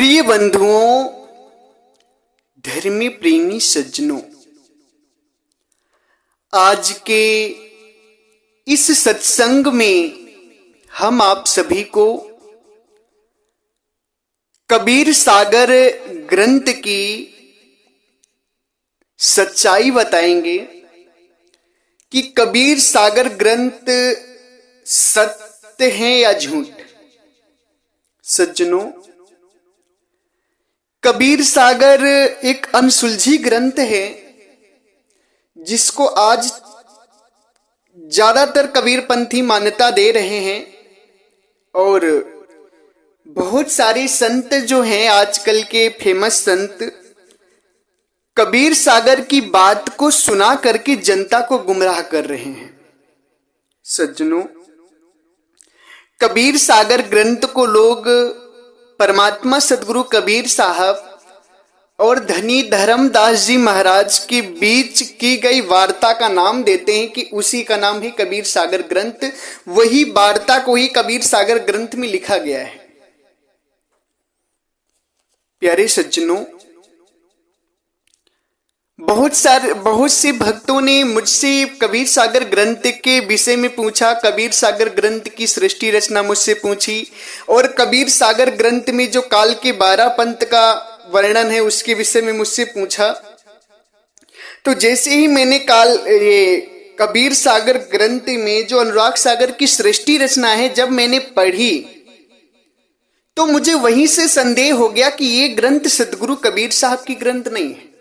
प्रिय बंधुओं, धर्मी प्रेमी सज्जनों, आज के इस सत्संग में हम आप सभी को कबीर सागर ग्रंथ की सच्चाई बताएंगे कि कबीर सागर ग्रंथ सत्य है या झूठ। सज्जनों, कबीर सागर एक अनसुलझी ग्रंथ है जिसको आज ज्यादातर कबीरपंथी मान्यता दे रहे हैं और बहुत सारे संत जो हैं आजकल के फेमस संत कबीर सागर की बात को सुना करके जनता को गुमराह कर रहे हैं। सज्जनों, कबीर सागर ग्रंथ को लोग परमात्मा सदगुरु कबीर साहब और धनी धर्मदास जी महाराज के बीच की गई वार्ता का नाम देते हैं कि उसी का नाम ही कबीर सागर ग्रंथ, वही वार्ता को ही कबीर सागर ग्रंथ में लिखा गया है। प्यारे सज्जनों, बहुत से भक्तों ने मुझसे कबीर सागर ग्रंथ के विषय में पूछा, कबीर सागर ग्रंथ की सृष्टि रचना मुझसे पूछी और कबीर सागर ग्रंथ में जो काल के 12 पंथ का वर्णन है उसके विषय में मुझसे पूछा। तो जैसे ही मैंने कबीर सागर ग्रंथ में जो अनुराग सागर की सृष्टि रचना है जब मैंने पढ़ी तो मुझे वहीं से संदेह हो गया कि ये ग्रंथ सदगुरु कबीर साहब की ग्रंथ नहीं है।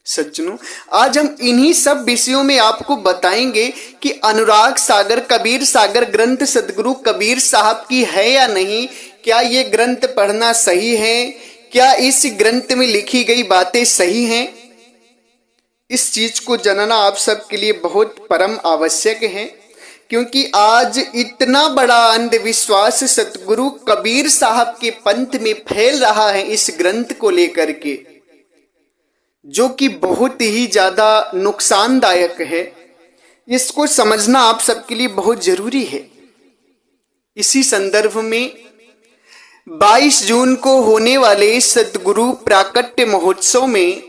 सज्जनों, आज हम इन्हीं सब विषयों में आपको बताएंगे कि अनुराग सागर कबीर सागर ग्रंथ सदगुरु कबीर साहब की है या नहीं, क्या ये ग्रंथ पढ़ना सही है, क्या इस ग्रंथ में लिखी गई बातें सही हैं। इस चीज को जानना आप सबके लिए बहुत परम आवश्यक है, क्योंकि आज इतना बड़ा अंधविश्वास सतगुरु कबीर साहब के पंथ में फैल रहा है इस ग्रंथ को लेकर के, जो कि बहुत ही ज्यादा नुकसानदायक है। इसको समझना आप सबके लिए बहुत जरूरी है। इसी संदर्भ में 22 जून को होने वाले सदगुरु प्राकट्य महोत्सव में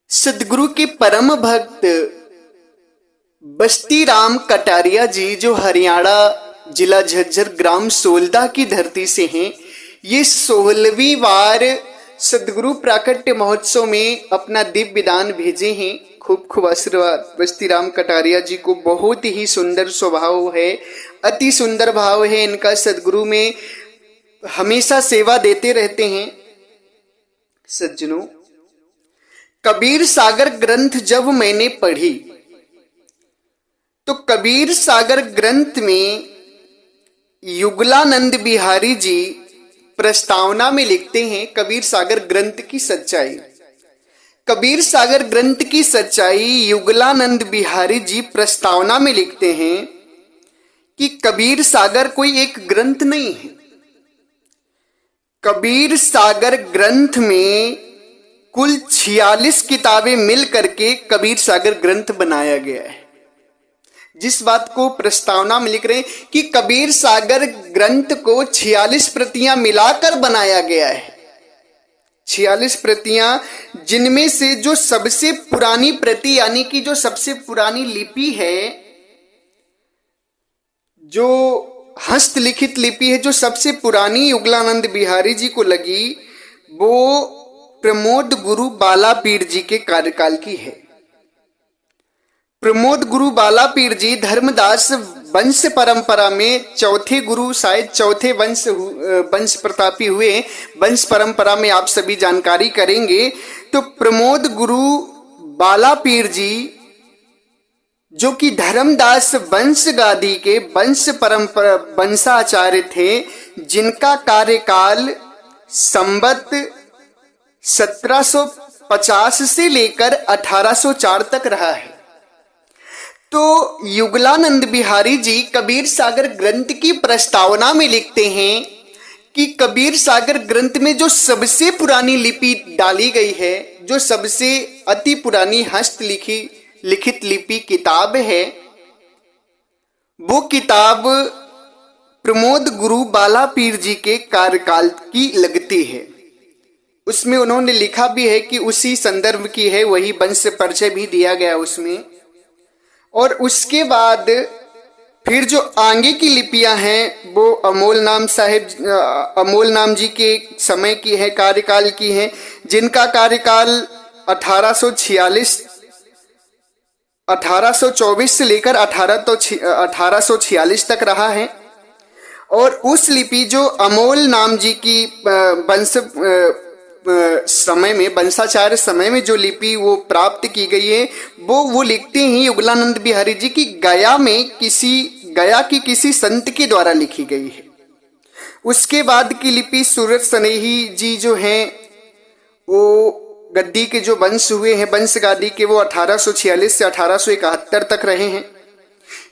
सदगुरु के परम भक्त बस्ती राम कटारिया जी, जो हरियाणा जिला झज्जर ग्राम सोलदा की धरती से हैं, ये 16वीं बार सदगुरु प्राकट्य महोत्सव में अपना दिव्य दान भेजे हैं। खूब खूब आशीर्वाद बस्ती राम कटारिया जी को। बहुत ही सुंदर स्वभाव है, अति सुंदर भाव है इनका, सदगुरु में हमेशा सेवा देते रहते हैं। सज्जनों, कबीर सागर ग्रंथ जब मैंने पढ़ी तो कबीर सागर ग्रंथ में युगलानंद बिहारी जी प्रस्तावना में लिखते हैं कबीर सागर ग्रंथ की सच्चाई। कबीर सागर ग्रंथ की सच्चाई युगलानंद बिहारी जी प्रस्तावना में लिखते हैं कि कबीर सागर कोई एक ग्रंथ नहीं है। कबीर सागर ग्रंथ में कुल 46 किताबें मिल करके कबीर सागर ग्रंथ बनाया गया है। जिस बात को प्रस्तावना में लिख रहे हैं कि कबीर सागर ग्रंथ को 46 प्रतियां मिलाकर बनाया गया है। 46 प्रतियां, जिनमें से जो सबसे पुरानी प्रति यानी कि जो सबसे पुरानी लिपि है, जो हस्तलिखित लिपि है, जो सबसे पुरानी युगलानंद बिहारी जी को लगी, वो प्रमोद गुरु बालापीर जी के कार्यकाल की है। प्रमोद गुरु बालापीर जी धर्मदास वंश परंपरा में चौथे गुरु, शायद चौथे वंश प्रतापी हुए। वंश परंपरा में आप सभी जानकारी करेंगे। तो प्रमोद गुरु बालापीर जी, जो कि धर्मदास वंश गादी के वंश परंपरा वंशाचार्य थे, जिनका कार्यकाल संवत 1750 से लेकर 1804 तक रहा है। तो युगलानंद बिहारी जी कबीर सागर ग्रंथ की प्रस्तावना में लिखते हैं कि कबीर सागर ग्रंथ में जो सबसे पुरानी लिपि डाली गई है, जो सबसे अति पुरानी हस्तलिखित लिपि किताब है, वो किताब प्रमोद गुरु बाला पीर जी के कार्यकाल की लगती है। उसमें उन्होंने लिखा भी है कि उसी संदर्भ की है, वही वंश परिचय भी दिया गया उसमें। और उसके बाद फिर जो आगे की लिपियां हैं वो अमोल नाम जी के समय की है, कार्यकाल की है, जिनका कार्यकाल 1824 से लेकर 1846 तक रहा है। और उस लिपि जो अमोल नाम जी की वंशाचार्य समय में जो लिपि वो प्राप्त की गई है, वो लिखते हैं युगलानंद बिहारी जी की गया की किसी संत के द्वारा लिखी गई है। उसके बाद की लिपि सूरत सनेही जी जो हैं, वो गद्दी के जो वंश हुए हैं, वंश गादी के, वो 1846 से 1871 तक रहे हैं।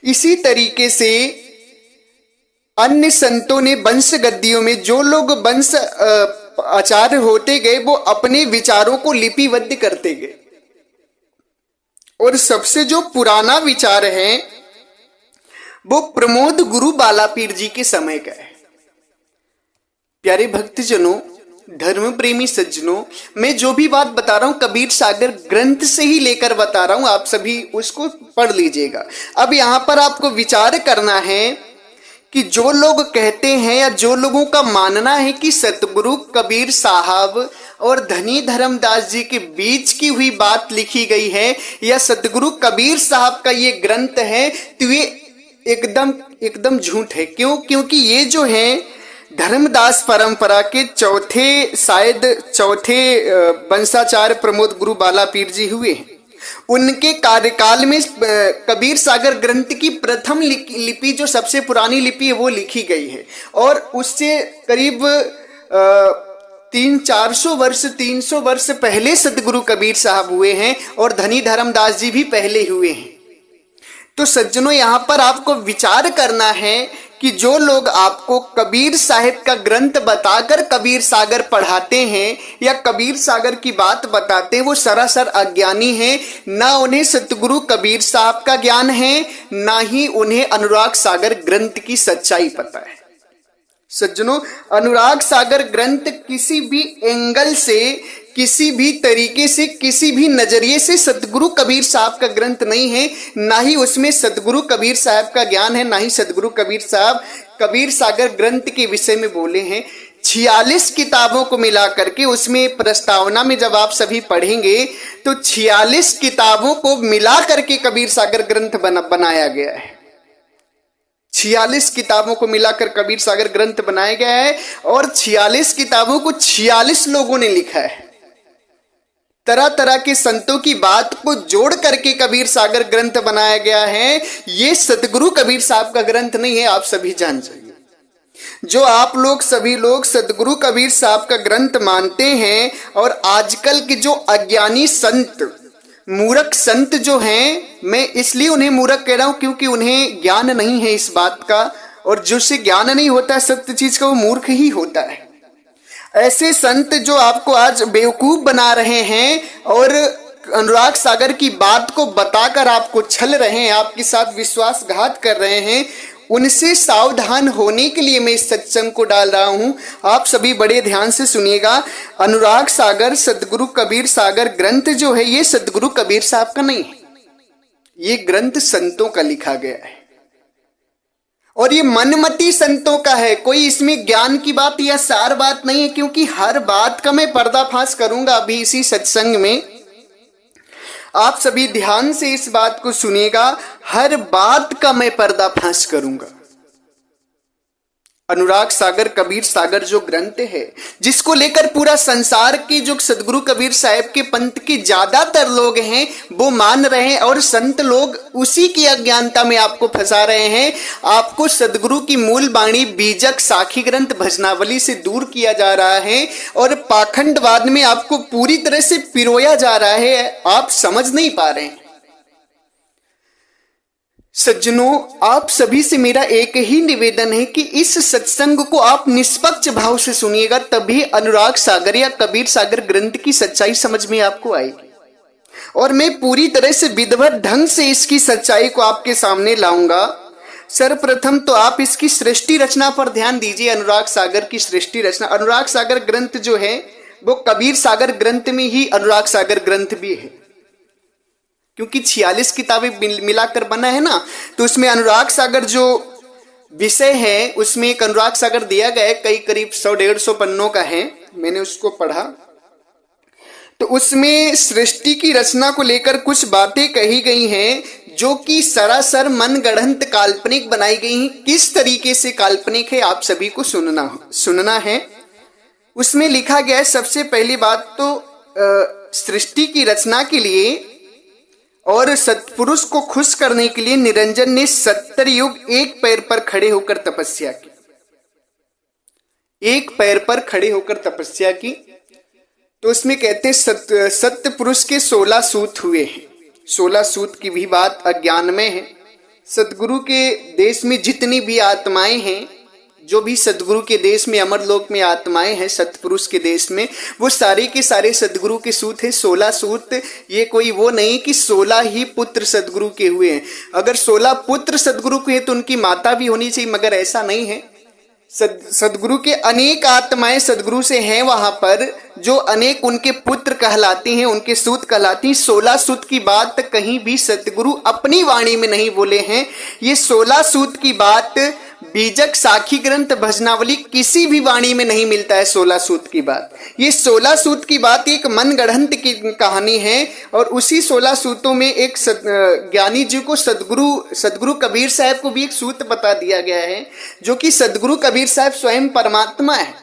इसी तरीके से अन्य संतों ने वंश गद्दियों में जो लोग वंश आचार्य होते गए, वो अपने विचारों को लिपिबद्ध करते गए। और सबसे जो पुराना विचार है वो प्रमोद गुरु बाला पीर जी के समय का है। प्यारे भक्तजनों, धर्म प्रेमी सज्जनों, मैं जो भी बात बता रहा हूं कबीर सागर ग्रंथ से ही लेकर बता रहा हूं, आप सभी उसको पढ़ लीजिएगा। अब यहां पर आपको विचार करना है कि जो लोग कहते हैं या जो लोगों का मानना है कि सतगुरु कबीर साहब और धनी धर्मदास जी के बीच की हुई बात लिखी गई है या सतगुरु कबीर साहब का ये ग्रंथ है, तो ये एकदम झूठ है। क्यों? क्योंकि ये जो है धर्मदास परंपरा के चौथे वंशाचार्य प्रमोद गुरु बाला पीर जी हुए हैं। उनके कार्यकाल में कबीर सागर ग्रंथ की प्रथम लिपि जो सबसे पुरानी लिपि है वो लिखी गई है। और उससे करीब 300 वर्ष पहले सतगुरु कबीर साहब हुए हैं और धनी धर्मदास जी भी पहले हुए हैं। तो सज्जनों, यहाँ पर आपको विचार करना है कि जो लोग आपको कबीर साहिब का ग्रंथ बताकर कबीर सागर पढ़ाते हैं या कबीर सागर की बात बताते हैं, वो सरासर अज्ञानी हैं। ना उन्हें सतगुरु कबीर साहब का ज्ञान है, ना ही उन्हें अनुराग सागर ग्रंथ की सच्चाई पता है। सज्जनों, अनुराग सागर ग्रंथ किसी भी एंगल से, किसी भी तरीके से, किसी भी नजरिए से सतगुरु कबीर साहब का ग्रंथ नहीं है। ना ही उसमें सतगुरु कबीर साहब का ज्ञान है, ना ही सतगुरु कबीर साहब कबीर सागर ग्रंथ के विषय में बोले हैं। 46 किताबों को मिला करके, उसमें प्रस्तावना में जब आप सभी पढ़ेंगे तो 46 किताबों को मिला करके कबीर सागर ग्रंथ बनाया गया है। 46 किताबों को मिलाकर कबीर सागर ग्रंथ बनाया गया है और 46 किताबों को 46 लोगों ने लिखा है। तरह तरह के संतों की बात को जोड़ करके कबीर सागर ग्रंथ बनाया गया है। ये सतगुरु कबीर साहब का ग्रंथ नहीं है, आप सभी जान जाइए। जो आप लोग सभी लोग सतगुरु कबीर साहब का ग्रंथ मानते हैं और आजकल के जो अज्ञानी संत, मूर्ख संत जो हैं, मैं इसलिए उन्हें मूर्ख कह रहा हूं क्योंकि उन्हें ज्ञान नहीं है इस बात का, और जिससे ज्ञान नहीं होता है सत्य चीज का, वो मूर्ख ही होता है। ऐसे संत जो आपको आज बेवकूफ बना रहे हैं और अनुराग सागर की बात को बताकर आपको छल रहे हैं, आपके साथ विश्वासघात कर रहे हैं, उनसे सावधान होने के लिए मैं इस सत्संग को डाल रहा हूं। आप सभी बड़े ध्यान से सुनिएगा। अनुराग सागर सतगुरु कबीर सागर ग्रंथ जो है, ये सतगुरु कबीर साहब का नहीं है, ये ग्रंथ संतों का लिखा गया है और ये मनमती संतों का है। कोई इसमें ज्ञान की बात या सार बात नहीं है, क्योंकि हर बात का मैं पर्दाफाश करूंगा अभी इसी सत्संग में। आप सभी ध्यान से इस बात को सुनिएगा, हर बात का मैं पर्दाफाश करूंगा। अनुराग सागर कबीर सागर जो ग्रंथ है, जिसको लेकर पूरा संसार के जो सदगुरु कबीर साहब के पंथ के ज्यादातर लोग हैं वो मान रहे हैं और संत लोग उसी की अज्ञानता में आपको फंसा रहे हैं। आपको सदगुरु की मूल वाणी बीजक साखी ग्रंथ भजनावली से दूर किया जा रहा है और पाखंडवाद में आपको पूरी तरह से पिरोया जा रहा है। आप समझ नहीं पा रहे हैं। सज्जनों, आप सभी से मेरा एक ही निवेदन है कि इस सत्संग को आप निष्पक्ष भाव से सुनिएगा, तभी अनुराग सागर या कबीर सागर ग्रंथ की सच्चाई समझ में आपको आएगी। और मैं पूरी तरह से विधिवत ढंग से इसकी सच्चाई को आपके सामने लाऊंगा। सर्वप्रथम तो आप इसकी सृष्टि रचना पर ध्यान दीजिए। अनुराग सागर की सृष्टि रचना, अनुराग सागर ग्रंथ जो है वो कबीर सागर ग्रंथ में ही अनुराग सागर ग्रंथ भी है, क्योंकि 46 किताबें मिलाकर बना है ना, तो उसमें अनुराग सागर जो विषय है उसमें एक अनुराग सागर दिया गया है, कई करीब 100-150 पन्नों का है, मैंने उसको पढ़ा। तो उसमें सृष्टि की रचना को लेकर कुछ बातें कही गई हैं जो कि सरासर मनगढ़ंत काल्पनिक बनाई गई हैं। किस तरीके से काल्पनिक है आप सभी को सुनना है। उसमें लिखा गया है, सबसे पहली बात तो सृष्टि की रचना के लिए और सत्पुरुष को खुश करने के लिए निरंजन ने 70 युग एक पैर पर खड़े होकर तपस्या की। एक पैर पर खड़े होकर तपस्या की, तो उसमें कहते हैं सत्य पुरुष के 16 सूत हुए हैं। 16 सूत की भी बात अज्ञान में है। सदगुरु के देश में जितनी भी आत्माएं हैं, जो भी सदगुरु के देश में अमरलोक में आत्माएं हैं सतपुरुष के देश में, वो सारे के सारे सदगुरु के सूत है। 16 सूत, ये कोई वो नहीं कि 16 ही पुत्र सदगुरु के हुए हैं। अगर 16 पुत्र सदगुरु के हैं तो उनकी माता भी होनी चाहिए, मगर ऐसा नहीं है। सदगुरु के अनेक आत्माएं सदगुरु से हैं वहां पर, जो अनेक उनके पुत्र कहलाते हैं, उनके सूत कहलाती हैं। 16 सूत की बात कहीं भी सदगुरु अपनी वाणी में नहीं बोले हैं। ये 16 सूत की बात बीजक, साखी ग्रंथ, भजनावली किसी भी वाणी में नहीं मिलता है 16 सूत की बात। ये 16 सूत की बात एक मनगढ़ंत की कहानी है, और उसी 16 सूतों में एक ज्ञानी जी को सदगुरु कबीर साहब को भी एक सूत बता दिया गया है, जो कि सदगुरु कबीर साहब स्वयं परमात्मा है।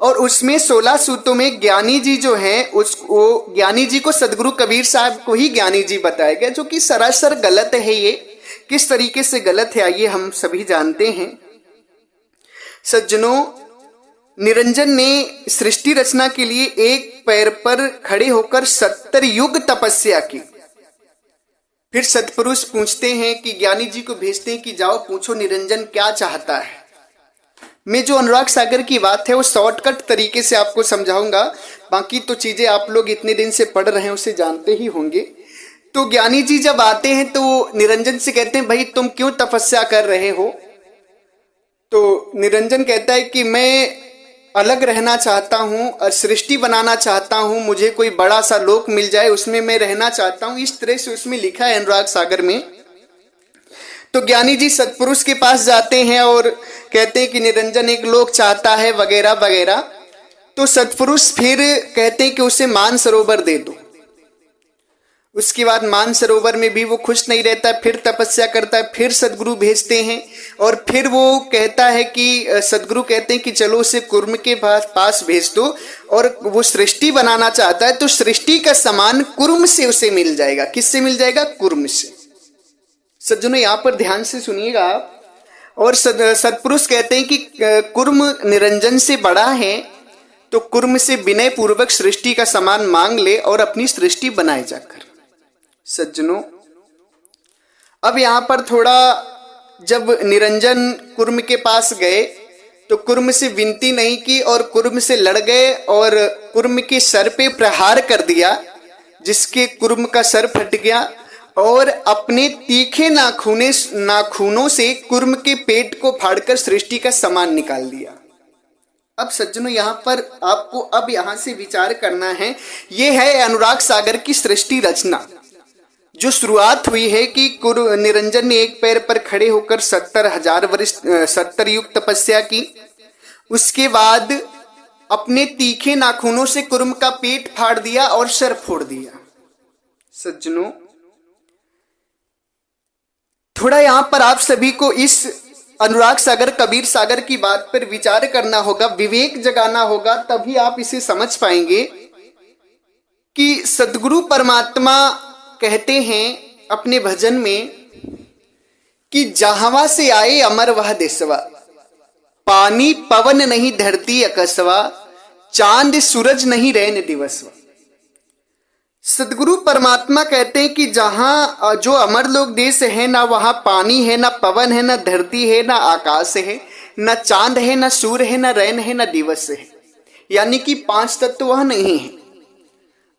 और उसमें 16 सूतों में ज्ञानी जी जो है, उसको ज्ञानी जी को सदगुरु कबीर साहब को ही ज्ञानी जी बताया गया, जो कि सरासर गलत है। ये किस तरीके से गलत है आइए हम सभी जानते हैं। सज्जनों, निरंजन ने सृष्टि रचना के लिए एक पैर पर खड़े होकर 70 युग तपस्या की। फिर सत्पुरुष पूछते हैं कि ज्ञानी जी को भेजते हैं कि जाओ पूछो निरंजन क्या चाहता है। मैं जो अनुराग सागर की बात है वो शॉर्टकट तरीके से आपको समझाऊंगा, बाकी तो चीजें आप लोग इतने दिन से पढ़ रहे हैं उसे जानते ही होंगे। तो ज्ञानी जी जब आते हैं तो निरंजन से कहते हैं, भाई तुम क्यों तपस्या कर रहे हो? तो निरंजन कहता है कि मैं अलग रहना चाहता हूं और सृष्टि बनाना चाहता हूं, मुझे कोई बड़ा सा लोक मिल जाए, उसमें मैं रहना चाहता हूं। इस तरह से उसमें लिखा है अनुराग सागर में। तो ज्ञानी जी सत्पुरुष के पास जाते हैं और कहते हैं कि निरंजन एक लोक चाहता है वगैरह वगैरह। तो सत्पुरुष फिर कहते हैं कि उसे मानसरोवर दे दो। उसके बाद मानसरोवर में भी वो खुश नहीं रहता, फिर तपस्या करता है, फिर सदगुरु भेजते हैं और फिर वो कहता है कि सदगुरु कहते हैं कि चलो उसे कुर्म के पास भेज दो, और वो सृष्टि बनाना चाहता है तो सृष्टि का सामान कुर्म से उसे मिल जाएगा। किससे मिल जाएगा? कुर्म से। सज्जनों यहाँ पर ध्यान से सुनिएगा आप। और सत्पुरुष कहते हैं कि कुर्म निरंजन से बड़ा है, तो कुर्म से विनय पूर्वक सृष्टि का सामान मांग ले और अपनी सृष्टि बनाए जाकर। सज्जनों, अब यहां पर थोड़ा, जब निरंजन कुर्म के पास गए तो कुर्म से विनती नहीं की और कुर्म से लड़ गए और कुर्म के सर पे प्रहार कर दिया, जिसके कुर्म का सर फट गया और अपने तीखे नाखूनों से कुर्म के पेट को फाड़कर सृष्टि का सामान निकाल दिया। अब सज्जनों यहाँ पर आपको अब यहाँ से विचार करना है। ये है अनुराग सागर की सृष्टि रचना, जो शुरुआत हुई है कि निरंजन ने एक पैर पर खड़े होकर 70 युग तपस्या की। उसके बाद अपने तीखे नाखूनों से कुर्म का पेट फाड़ दिया और सर फोड़ दिया। सज्जनों, थोड़ा यहां पर आप सभी को इस अनुराग सागर कबीर सागर की बात पर विचार करना होगा, विवेक जगाना होगा, तभी आप इसे समझ पाएंगे कि सदगुरु परमात्मा कहते हैं अपने भजन में कि जहां से आए अमर वह देशवा, पानी पवन नहीं धरती अकस्वा, चांद सूरज नहीं रैन दिवसवा। सदगुरु परमात्मा कहते हैं कि जहां जो अमर लोक देश है, ना वहां पानी है, ना पवन है, ना धरती है, ना आकाश है, ना चांद है, ना सूर्य है, ना रैन है, ना दिवस है, यानी कि 5 तत्व वह नहीं है।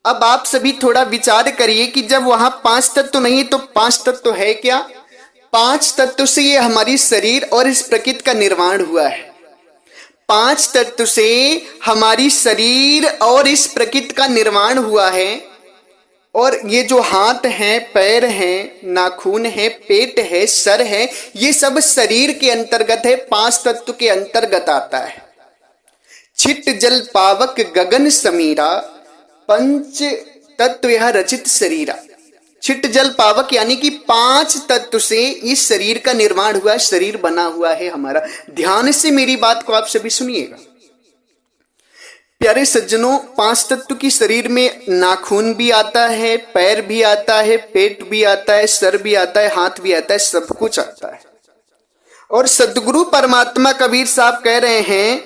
अब आप सभी थोड़ा विचार करिए कि जब वहां 5 तत्व नहीं तो 5 तत्व है क्या? पांच तत्व से ये हमारी शरीर और इस प्रकृति का निर्माण हुआ है। पांच तत्व से हमारी शरीर और इस प्रकृति का निर्माण हुआ है। और ये जो हाथ हैं, पैर हैं, नाखून है, पेट है, सर है, ये सब शरीर के अंतर्गत है, पांच तत्व के अंतर्गत आता है। छिट जल पावक गगन समीरा, पंच तत्व यह रचित शरीरा। छिट जल पावक यानी कि पांच तत्व से इस शरीर का निर्माण हुआ, शरीर बना हुआ है हमारा। ध्यान से मेरी बात को आप सभी सुनिएगा। प्यारे सज्जनों, पांच तत्व की शरीर में नाखून भी आता है, पैर भी आता है, पेट भी आता है, सर भी आता है, हाथ भी आता है, सब कुछ आता है। और सद्गुरु परमात्मा कबीर साहब कह रहे हैं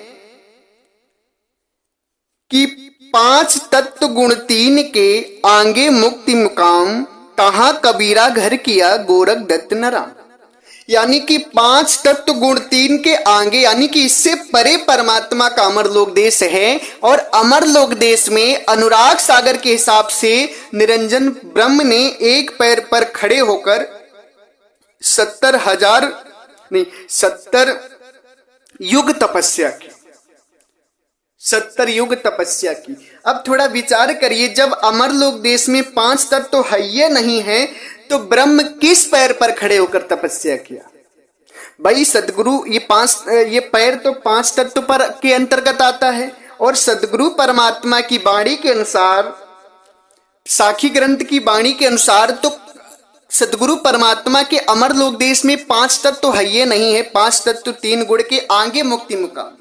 कि पांच तत्व गुण तीन के आगे मुक्ति मुकाम, कहा कबीरा घर किया गोरख दत्त न राम। यानी कि पांच तत्व गुण तीन के आगे यानी कि इससे परे परमात्मा का अमरलोक देश है। और अमरलोक देश में अनुराग सागर के हिसाब से निरंजन ब्रह्म ने एक पैर पर खड़े होकर 70 युग तपस्या की। 70 युग तपस्या की। अब थोड़ा विचार करिए, जब अमरलोक देश में पांच तत्व तो है ये नहीं है, तो ब्रह्म किस पैर पर खड़े होकर तपस्या किया? भाई सदगुरु, ये पैर तो पांच तत्व पर के अंतर्गत आता है। और सदगुरु परमात्मा की वाणी के अनुसार, साखी ग्रंथ की वाणी के अनुसार, तो सदगुरु परमात्मा के अमरलोक देश में पांच तत्व तो है ये नहीं है। पांच तत्व तीन गुण के आगे मुक्ति मुकाम,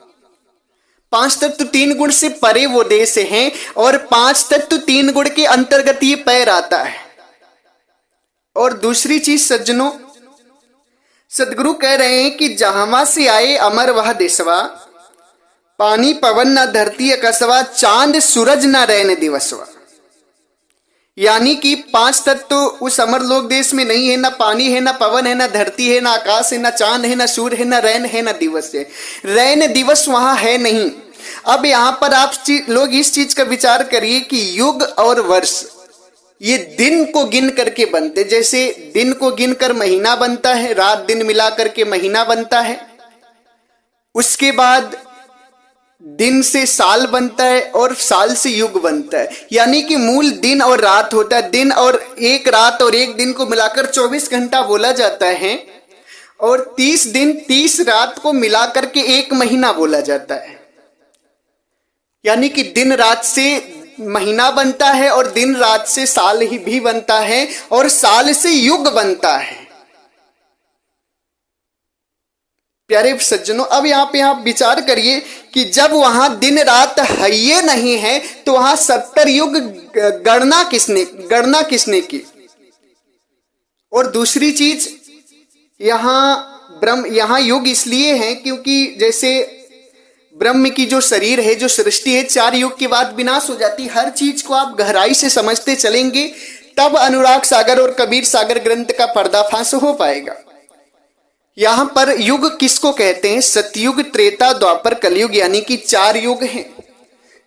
पांच तत्व तीन गुण से परे वो देश हैं। और पांच तत्व तीन गुण के अंतर्गत ये पैर आता है। और दूसरी चीज सज्जनों, सदगुरु कह रहे हैं कि जहां से आए अमर वह देशवा, पानी पवन न धरती अकसवा, चांद सूरज न रैन दिवसवा। यानी कि पांच तत्व तो उस अमरलोक देश में नहीं है। ना पानी है, ना पवन है, ना धरती है, ना आकाश है, ना चांद है, ना सूर्य है, ना रैन है, ना दिवस है। रैन दिवस वहां है नहीं। अब यहां पर आप लोग इस चीज का विचार करिए कि युग और वर्ष ये दिन को गिन करके बनते। जैसे दिन को गिनकर महीना बनता है, रात दिन मिला करके महीना बनता है। उसके बाद दिन से साल बनता है और साल से युग बनता है। यानी कि मूल दिन और रात होता है। दिन और एक रात और एक दिन को मिलाकर 24 घंटा बोला जाता है। और 30 दिन 30 रात को मिलाकर के एक महीना बोला जाता है। यानी कि दिन रात से महीना बनता है और दिन रात से साल ही भी बनता है और साल से युग बनता है। प्यारे सज्जनों, अब यहां पे आप विचार करिए कि जब वहां दिन रात है ये नहीं है, तो वहां 70 युग गणना किसने की? और दूसरी चीज, यहां युग इसलिए है क्योंकि जैसे ब्रह्म की जो शरीर है, जो सृष्टि है, 4 युग के बाद विनाश हो जाती है। हर चीज को आप गहराई से समझते चलेंगे, तब अनुराग सागर और कबीर सागर ग्रंथ का पर्दाफाश हो पाएगा। यहां पर युग किसको कहते हैं? सतयुग, त्रेता, द्वापर, कलयुग, यानी कि 4 युग हैं।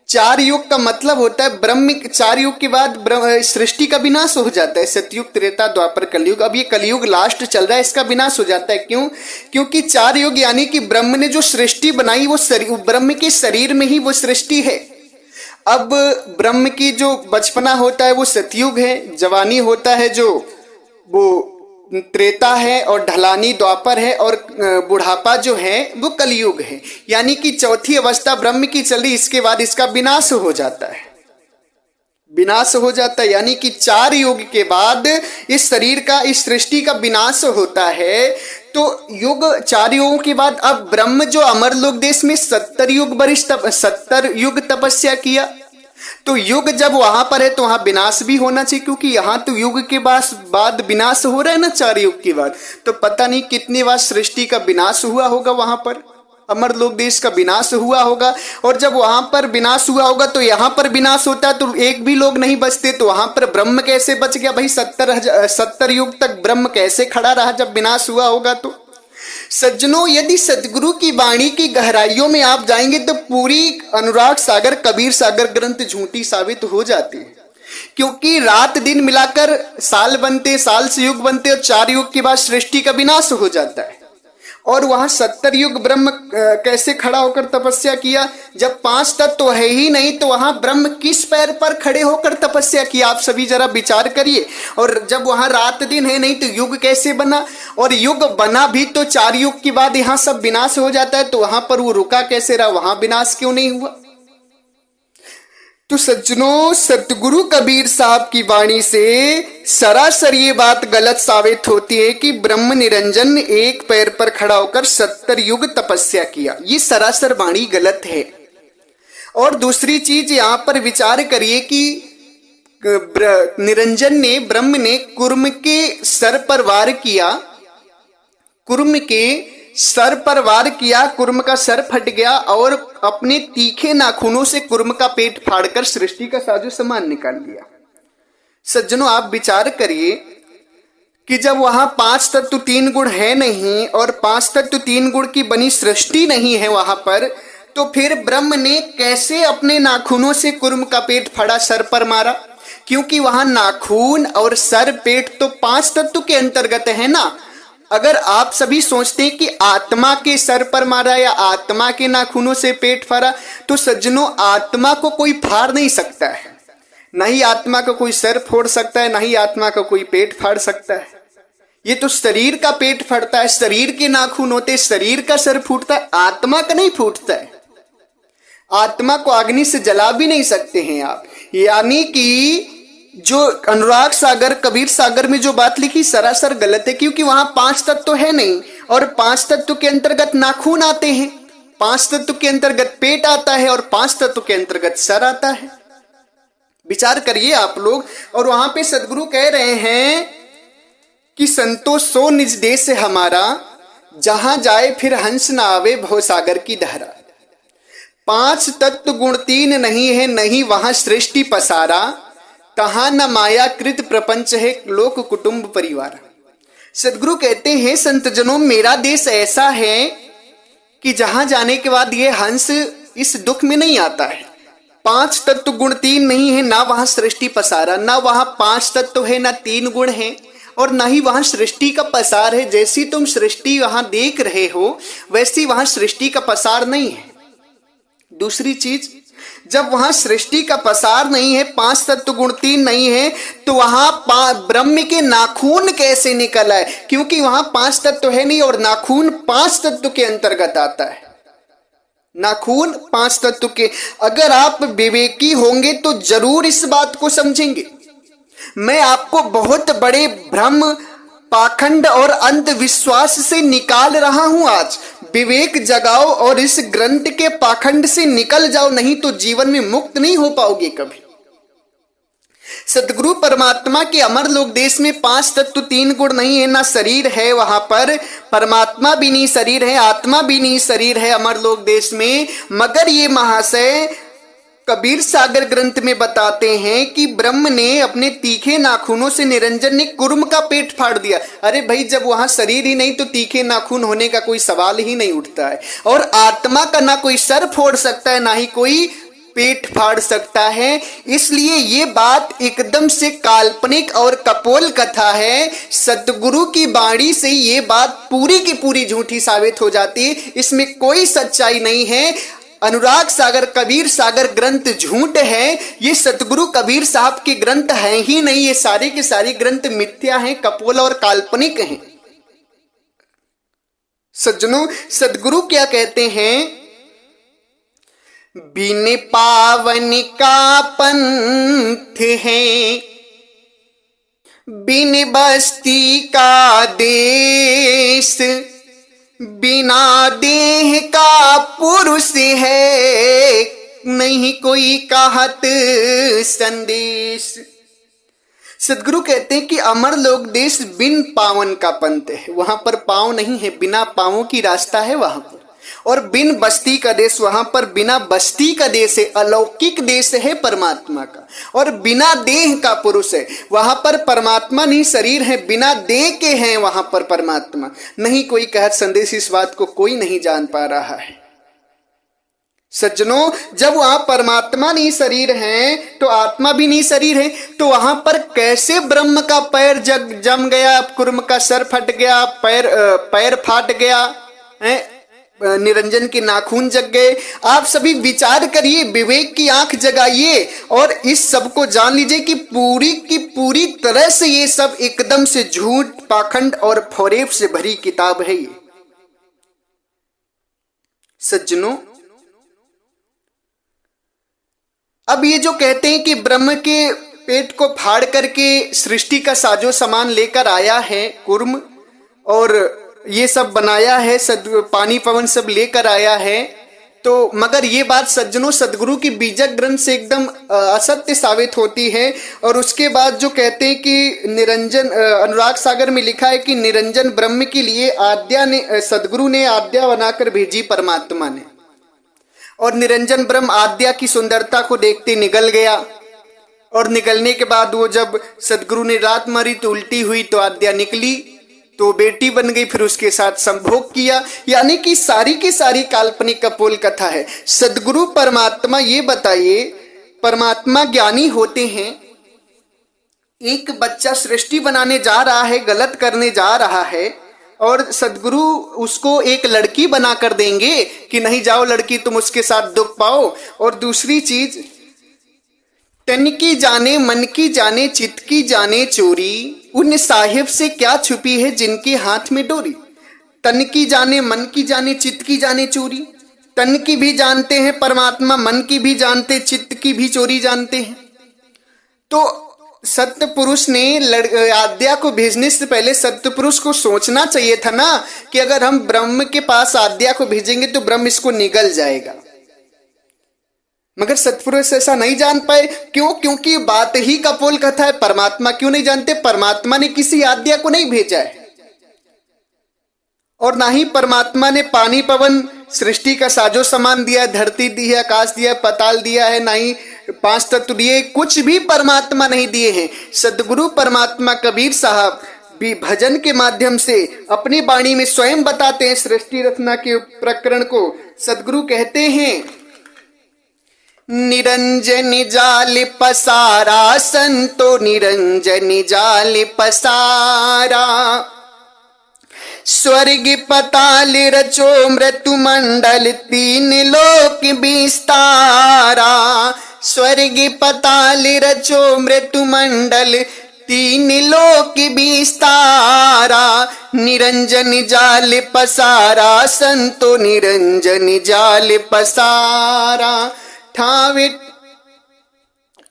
4 युग का मतलब होता है ब्रह्म, 4 युग के बाद सृष्टि का विनाश हो जाता है। सतयुग, त्रेता, द्वापर, कलयुग। अब ये कलयुग लास्ट चल रहा है, इसका विनाश हो जाता है। क्यों? क्योंकि 4 युग यानी कि ब्रह्म ने जो सृष्टि बनाई वो ब्रह्म के शरीर में ही वो सृष्टि है। अब ब्रह्म की जो बचपना होता है वो सतयुग है, जवानी होता है जो वो त्रेता है, और ढलानी द्वापर है, और बुढ़ापा जो है वो कलयुग है। यानी कि चौथी अवस्था ब्रह्म की चली, इसके बाद इसका विनाश हो जाता है। विनाश हो जाता है यानी कि 4 युग के बाद इस शरीर का, इस सृष्टि का विनाश होता है। तो युग, 4 युगों के बाद अब ब्रह्म जो अमरलोक देश में 70 युग तपस्या किया। तो युग जब वहां पर है तो वहां विनाश भी होना चाहिए, क्योंकि यहां तो युग के बाद विनाश हो रहा है ना 4 युग के बाद। तो पता नहीं कितनी बार सृष्टि का विनाश हुआ होगा, वहां पर अमरलोक देश का विनाश हुआ होगा। और जब वहां पर विनाश हुआ होगा तो यहां पर विनाश होता है तो एक भी लोग नहीं बचते, तो वहां पर ब्रह्म कैसे बच गया भाई? 70 युग तक ब्रह्म कैसे खड़ा रहा जब विनाश हुआ होगा? तो सज्जनों, यदि सदगुरु की वाणी की गहराइयों में आप जाएंगे तो पूरी अनुराग सागर, कबीर सागर ग्रंथ झूठी साबित हो जाती है। क्योंकि रात दिन मिलाकर साल बनते, साल से युग बनते और 4 युग के बाद सृष्टि का विनाश हो जाता है। और वहां 70 युग ब्रह्म कैसे खड़ा होकर तपस्या किया? जब 5 तत्व है ही नहीं तो वहां ब्रह्म किस पैर पर खड़े होकर तपस्या किया? आप सभी जरा विचार करिए। और जब वहां रात दिन है नहीं तो युग कैसे बना? और युग बना भी तो 4 युग के बाद यहां सब विनाश हो जाता है, तो वहां पर वो रुका कैसे रहा? वहां विनाश क्यों नहीं हुआ? तो सज्जनों, सतगुरु कबीर साहब की वाणी से सरासर ये बात गलत साबित होती है कि ब्रह्म निरंजन ने एक पैर पर खड़ा होकर 70 युग तपस्या किया। ये सरासर वाणी गलत है। और दूसरी चीज यहां पर विचार करिए कि निरंजन ने, ब्रह्म ने कुर्म के सर पर वार किया, कुर्म के सर पर वार किया, कुर्म का सर फट गया और अपने तीखे नाखूनों से कुर्म का पेट फाड़कर सृष्टि का साजो सामान निकाल लिया। सज्जनों, आप विचार करिए कि जब वहां 5 तत्व 3 गुण है नहीं और 5 तत्व 3 गुण की बनी सृष्टि नहीं है वहां पर, तो फिर ब्रह्म ने कैसे अपने नाखूनों से कुर्म का पेट फाड़ा, सर पर मारा? क्योंकि वहां नाखून और सर पेट तो 5 तत्व के अंतर्गत है ना। अगर आप सभी सोचते हैं कि आत्मा के सर पर मारा या आत्मा के नाखूनों से पेट फाड़ा, तो सज्जनों, आत्मा को कोई फाड़ नहीं सकता है। ना ही आत्मा का कोई सर फोड़ सकता है, ना ही आत्मा का कोई पेट फाड़ सकता है। ये तो शरीर का पेट फटता है, शरीर के नाखून होते, शरीर का सर फूटता है, आत्मा का नहीं फूटता है। आत्मा को अग्नि से जला भी नहीं सकते हैं आप। यानी कि जो अनुराग सागर, कबीर सागर में जो बात लिखी सरासर गलत है, क्योंकि वहां 5 तत्व तो है नहीं और 5 तत्व के अंतर्गत नाखून आते हैं, 5 तत्व के अंतर्गत पेट आता है और 5 तत्व के अंतर्गत सर आता है। विचार करिए आप लोग। और वहां पे सदगुरु कह रहे हैं कि संतोष सो निज देश हमारा, जहां जाए फिर हंस ना आवे भव सागर की धारा। 5 तत्व गुण 3 नहीं है, नहीं वहां सृष्टि पसारा, तहां न माया कृत प्रपंच है लोक कुटुंब परिवार। सदगुरु कहते हैं संतजनों, मेरा देश ऐसा है कि जहां जाने के बाद ये हंस इस दुख में नहीं आता है। 5 तत्व गुण 3 नहीं है, ना वहां सृष्टि पसारा, ना वहां 5 तत्व है, ना 3 गुण है और ना ही वहां सृष्टि का पसार है। जैसी तुम सृष्टि वहां देख रहे हो वैसी वहां सृष्टि का पसार नहीं है। दूसरी चीज, जब वहां सृष्टि का पसार नहीं है, 5 तत्व गुण 3 नहीं है, तो वहां ब्रह्म के नाखून कैसे निकल आए? क्योंकि वहां 5 तत्व है नहीं और नाखून 5 तत्व के अंतर्गत आता है। नाखून 5 तत्व के। अगर आप विवेकी होंगे तो जरूर इस बात को समझेंगे। मैं आपको बहुत बड़े भ्रम, पाखंड और अंधविश्वास से निकाल रहा हूं आज। विवेक जगाओ और इस ग्रंथ के पाखंड से निकल जाओ, नहीं तो जीवन में मुक्त नहीं हो पाओगे कभी। सतगुरु परमात्मा के अमर लोक देश में 5 तत्व 3 गुण नहीं है, ना शरीर है वहां पर, परमात्मा भी नहीं शरीर है, आत्मा भी नहीं शरीर है अमर लोक देश में। मगर ये महाशय कबीर सागर ग्रंथ में बताते हैं कि ब्रह्म ने अपने तीखे नाखूनों से, निरंजन ने कुर्म का पेट फाड़ दिया। अरे भाई, जब वहां शरीर ही नहीं तो तीखे नाखून होने का कोई सवाल ही नहीं उठता है। और आत्मा का ना कोई सर फोड़ सकता है, ना ही कोई पेट फाड़ सकता है। इसलिए ये बात एकदम से काल्पनिक और कपोल कथा है। सतगुरु की वाणी से ये बात पूरी की पूरी झूठी साबित हो जाती है, इसमें कोई सच्चाई नहीं है। अनुराग सागर, कबीर सागर ग्रंथ झूठ है। ये सतगुरु कबीर साहब के ग्रंथ हैं ही नहीं, ये सारे के सारे ग्रंथ मिथ्या हैं, कपोल और काल्पनिक हैं। सज्जनों, सतगुरु क्या कहते हैं? बिन पावन का पंथ है, बिन बस्ती का देश, बिना देह का पुरुष है, नहीं कोई कहत संदेश। सदगुरु कहते हैं कि अमर लोक देश बिन पावन का पंथ है, वहां पर पांव नहीं है, बिना पांवों की रास्ता है वहां पर। और बिन बस्ती का देश, वहां पर बिना बस्ती का देश है, अलौकिक देश है परमात्मा का। और बिना देह का पुरुष है, वहां पर परमात्मा नहीं शरीर है, बिना देह के हैं वहां पर परमात्मा। नहीं कोई कहत संदेश, इस बात को कोई नहीं जान पा रहा है। सज्जनों, जब वहां परमात्मा नहीं शरीर है तो आत्मा भी नहीं शरीर है, तो वहां पर कैसे ब्रह्म का पैर जम गया, कुर्म का सर फट गया, पैर फाट गया है, निरंजन के नाखून जग गए। आप सभी विचार करिए, विवेक की आंख जगाइए और इस सब को जान लीजिए कि पूरी की पूरी तरह से ये सब एकदम से झूठ, पाखंड और फरेब से भरी किताब है ये। सज्जनों, अब ये जो कहते हैं कि ब्रह्म के पेट को फाड़ करके सृष्टि का साजो सामान लेकर आया है कुर्म, और ये सब बनाया है, पानी पवन सब लेकर आया है, तो मगर ये बात सज्जनों सदगुरु की बीजक ग्रंथ से एकदम असत्य साबित होती है। और उसके बाद जो कहते हैं कि निरंजन, अनुराग सागर में लिखा है कि निरंजन ब्रह्म के लिए आद्या ने, सदगुरु ने आद्या बनाकर भेजी परमात्मा ने, और निरंजन ब्रह्म आद्या की सुंदरता को देखते निगल गया, और निकलने के बाद वो जब सदगुरु ने रात मारी तो उल्टी हुई, तो आद्या निकली तो बेटी बन गई, फिर उसके साथ संभोग किया। यानी कि सारी की सारी काल्पनिक कपोल कथा है। सदगुरु परमात्मा, ये बताइए, परमात्मा ज्ञानी होते हैं, एक बच्चा सृष्टि बनाने जा रहा है, गलत करने जा रहा है, और सदगुरु उसको एक लड़की बनाकर देंगे कि नहीं जाओ लड़की, तुम उसके साथ दुख पाओ। और दूसरी चीज, तन की जाने मन की जाने चित्त की जाने चोरी, उन साहिब से क्या छुपी है जिनके हाथ में डोरी। तन की जाने मन की जाने चित्त की जाने चोरी, तन की भी जानते हैं परमात्मा, मन की भी जानते, चित्त की भी चोरी जानते हैं। तो सत्य पुरुष ने आद्या को भेजने से पहले सत्य पुरुष को सोचना चाहिए था ना कि अगर हम ब्रह्म के पास आद्या को भेजेंगे तो ब्रह्म इसको निगल जाएगा। मगर सत्पुरुष ऐसा नहीं जान पाए। क्यों? क्योंकि बात ही कपोल कथा है। परमात्मा क्यों नहीं जानते? परमात्मा ने किसी आद्या को नहीं भेजा है, और ना ही परमात्मा ने पानी पवन सृष्टि का साजो सामान दिया है, धरती दी है, आकाश दिया है, पताल दिया है, ना ही पांच तत्व दिए, कुछ भी परमात्मा नहीं दिए हैं। सदगुरु परमात्मा कबीर साहब भी भजन के माध्यम से अपनी वाणी में स्वयं बताते हैं सृष्टि रचना के प्रकरण को। सदगुरु कहते हैं, निरंजन जाल पसारा संतो निरंजन जाल पसारा, स्वर्ग पताल रचो मृत्यु मंडल तीन लोक विस्तारा। स्वर्ग पताल रचो मृत्यु मंडल तीन लोक विस्तारा, निरंजन जाल पसारा संतो निरंजन जाल पसारा। ठावे।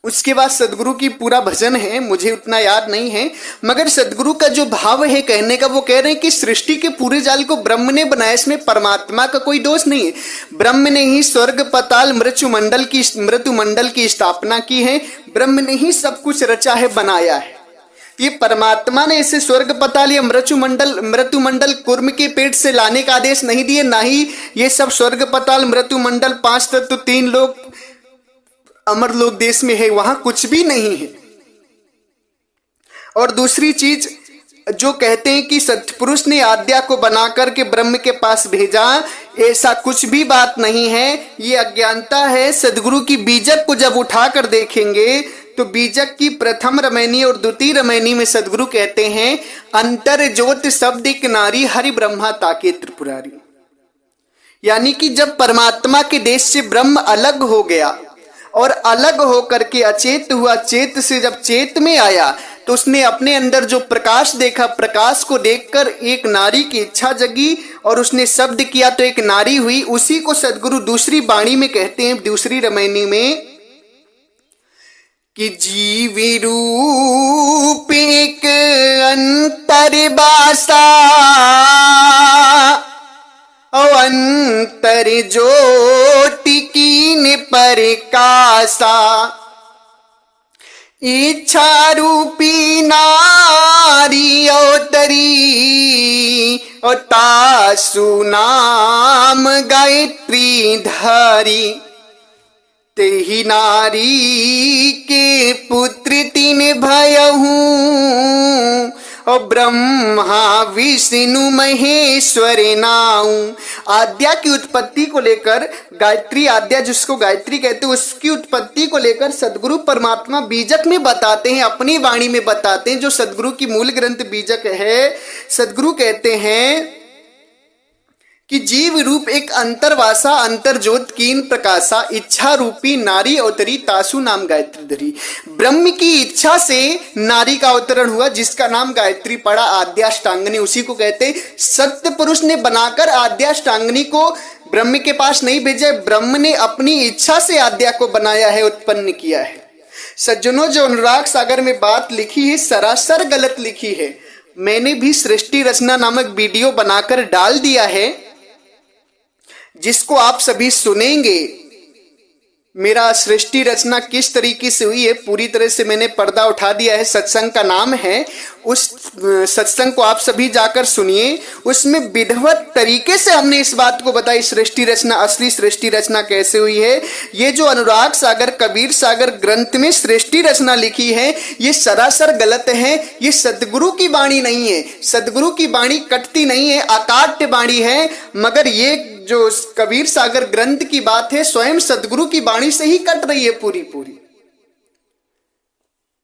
उसके बाद सदगुरु की पूरा भजन है, मुझे उतना याद नहीं है, मगर सदगुरु का जो भाव है कहने का, वो कह रहे हैं कि सृष्टि के पूरे जाल को ब्रह्म ने बनाया, इसमें परमात्मा का कोई दोष नहीं है। ब्रह्म ने ही स्वर्ग पताल मृत्यु मंडल की स्थापना की है, ब्रह्म ने ही सब कुछ रचा है, बनाया है। ये परमात्मा ने इसे स्वर्ग पताल या मृत्यु मंडल कुर्म के पेट से लाने का आदेश नहीं दिए, ना ही ये सब स्वर्ग पताल मृत्यु मंडल पांच तत्व तीन लोग अमर लोक देश में है, वहां कुछ भी नहीं है। और दूसरी चीज जो कहते हैं कि सत्पुरुष ने आद्या को बना करके ब्रह्म के पास भेजा, ऐसा कुछ भी बात नहीं है, ये अज्ञानता है। सदगुरु की बीजक को जब उठाकर देखेंगे तो बीजक की प्रथम रमैनी और द्वितीय रमैनी में सदगुरु कहते हैं, अंतर ज्योत शब्द एक नारी हरि ब्रह्मा ताके त्रिपुरारी। यानी कि जब परमात्मा के देश से ब्रह्म अलग हो गया और अलग होकर के अचेत हुआ, चेत से जब चेत में आया तो उसने अपने अंदर जो प्रकाश देखा, प्रकाश को देखकर एक नारी की इच्छा जगी और उसने शब्द किया तो एक नारी हुई। उसी को सदगुरु दूसरी वाणी में कहते हैं, दूसरी रमैनी में, कि जीवी रूप एक अंतर बासा अंतर ज्योति कीन प्रकाशा, इच्छा रूपी नारी अवतरी और तासु नाम गायत्री धारी। तेहि नारी के पुत्र तीन भयहूँ और ब्रह्मा विष्णु महेश्वर नाऊ। आद्या की उत्पत्ति को लेकर, गायत्री आद्या जिसको गायत्री कहते हैं, उसकी उत्पत्ति को लेकर सदगुरु परमात्मा बीजक में बताते हैं, अपनी वाणी में बताते हैं। जो सदगुरु की मूल ग्रंथ बीजक है, सदगुरु कहते हैं कि जीव रूप एक अंतरवासा अंतरज्योत कीन प्रकाशा, इच्छा रूपी नारी अवतरी तासु नाम गायत्री धरी। ब्रह्म की इच्छा से नारी का अवतरण हुआ जिसका नाम गायत्री पड़ा, आद्याष्टांगिनी उसी को कहते। सत्य पुरुष ने बनाकर आद्याष्टांगिनी को ब्रह्म के पास नहीं भेजा, ब्रह्म ने अपनी इच्छा से आद्या को बनाया है, उत्पन्न किया है। सज्जनों, जो अनुराग सागर में बात लिखी है सरासर गलत लिखी है। मैंने भी सृष्टि रचना नामक वीडियो बनाकर डाल दिया है जिसको आप सभी सुनेंगे। मेरा सृष्टि रचना किस तरीके से हुई है पूरी तरह से मैंने पर्दा उठा दिया है, सत्संग का नाम है। उस सत्संग को आप सभी जाकर सुनिए। उसमें विधिवत तरीके से हमने इस बात को बताई, सृष्टि रचना, असली सृष्टि रचना कैसे हुई है। ये जो अनुराग सागर कबीर सागर ग्रंथ में सृष्टि रचना लिखी है ये सरासर गलत है। ये सदगुरु की वाणी नहीं है, सदगुरु की वाणी कटती नहीं है, अकाट्य वाणी है। मगर ये जो कबीर सागर ग्रंथ की बात है स्वयं सदगुरु की वाणी से ही कट रही है पूरी पूरी।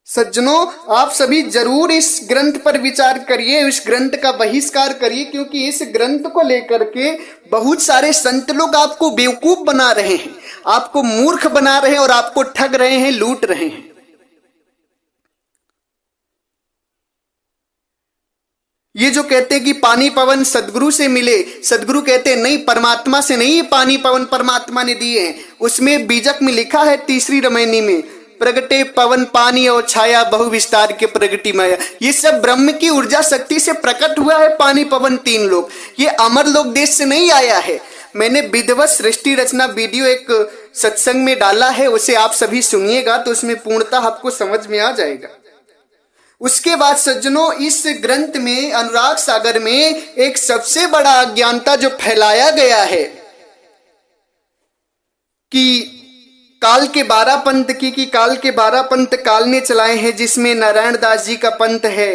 सज्जनों, आप सभी जरूर इस ग्रंथ पर विचार करिए, इस ग्रंथ का बहिष्कार करिए, क्योंकि इस ग्रंथ को लेकर के बहुत सारे संत लोग आपको बेवकूफ बना रहे हैं, आपको मूर्ख बना रहे हैं और आपको ठग रहे हैं, लूट रहे हैं। ये जो कहते हैं कि पानी पवन सदगुरु से मिले, सदगुरु कहते हैं नहीं, परमात्मा से नहीं, पानी पवन परमात्मा ने दिए हैं। उसमें बीजक में लिखा है तीसरी रामायणी में, प्रगटे पवन पानी और छाया बहु विस्तार के प्रगति माया। ये सब ब्रह्म की ऊर्जा शक्ति से प्रकट हुआ है, पानी पवन तीन लोग। ये अमर लोक देश से नहीं आया है। मैंने विधिवत सृष्टि रचना वीडियो एक सत्संग में डाला है, उसे आप सभी सुनिएगा तो उसमें पूर्णतः आपको समझ में आ जाएगा। उसके बाद सज्जनों, इस ग्रंथ में अनुराग सागर में एक सबसे बड़ा अज्ञानता जो फैलाया गया है कि काल के 12 पंथ की काल के 12 पंथ काल ने चलाए हैं, जिसमें नारायण दास जी का पंथ है,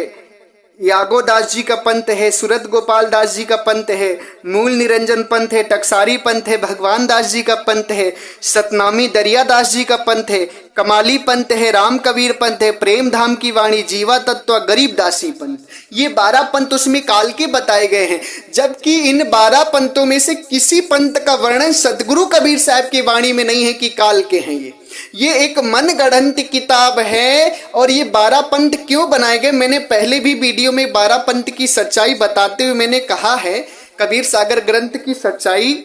यागो दास जी का पंथ है, सूरत गोपाल दास जी का पंथ है, मूल निरंजन पंथ है, टकसारी पंथ है, भगवान दास जी का पंथ है, सतनामी दरिया दास जी का पंथ है, कमाली पंथ है, राम कबीर पंथ है, प्रेम धाम की वाणी, जीवा तत्व, गरीब दासी पंथ। ये 12 पंथ उसमें काल के बताए गए हैं। जबकि इन 12 पंथों में से किसी पंथ का वर्णन सदगुरु कबीर साहब की वाणी में नहीं है कि काल के हैं। ये एक मन गढ़ंत किताब है। और ये 12 पंथ क्यों बनाए गए, मैंने पहले भी वीडियो में 12 पंथ की सच्चाई बताते हुए मैंने कहा है, कबीर सागर ग्रंथ की सच्चाई